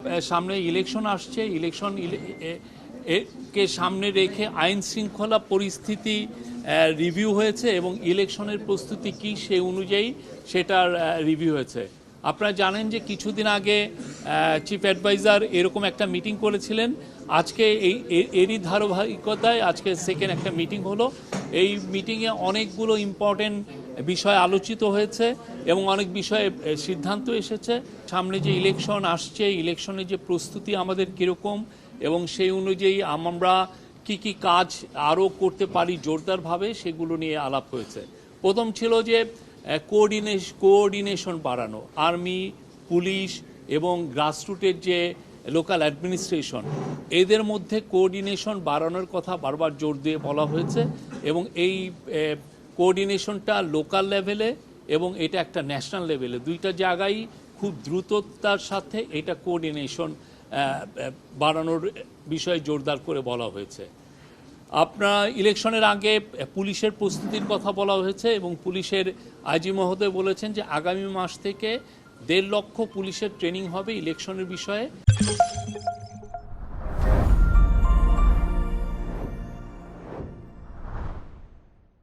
সামনে ইলেকশন আসছে, ইলেকশন কে সামনে রেখে আইন শৃঙ্খলা পরিস্থিতি রিভিউ হয়েছে এবং ইলেকশনের প্রস্তুতি কি সেই অনুযায়ী সেটার রিভিউ হয়েছে। আপনারা জানেন যে কিছুদিন আগে চিফ অ্যাডভাইজার এরকম একটা মিটিং করেছিলেন। আজকে এরই ধারাবাহিকতায় আজকে সেকেন্ড একটা মিটিং হলো। এই মিটিংয়ে অনেকগুলো ইম্পর্টেন্ট বিষয় আলোচিত হয়েছে এবং অনেক বিষয়ে সিদ্ধান্ত এসেছে। সামনে যে ইলেকশন আসছে, ইলেকশনের যে প্রস্তুতি আমাদের কীরকম এবং সেই অনুযায়ী আমরা কি কি কাজ আরও করতে পারি জোরদারভাবে, সেগুলো নিয়ে আলাপ হয়েছে। প্রথম ছিল যে কোঅর্ডিনেশন বাড়ানো, আর্মি, পুলিশ এবং গ্রাসরুটের যে লোকাল অ্যাডমিনিস্ট্রেশন, এদের মধ্যে কোঅর্ডিনেশন বাড়ানোর কথা বারবার জোর দিয়ে বলা হয়েছে এবং এই কোঅর্ডিনেশনটা লোকাল লেভেলে এবং এটা একটা ন্যাশনাল লেভেলে, দুইটা জায়গায় খুব দ্রুততার সাথে এটা কোঅর্ডিনেশন বাড়ানোর বিষয়ে জোরদার করে বলা হয়েছে। আপনার ইলেকশনের আগে পুলিশের প্রস্তুতির কথা বলা হয়েছে এবং পুলিশের আইজি মহোদয় বলেছেন যে আগামী মাস থেকে 1.5 লক্ষ পুলিশের ট্রেনিং হবে ইলেকশনের বিষয়ে।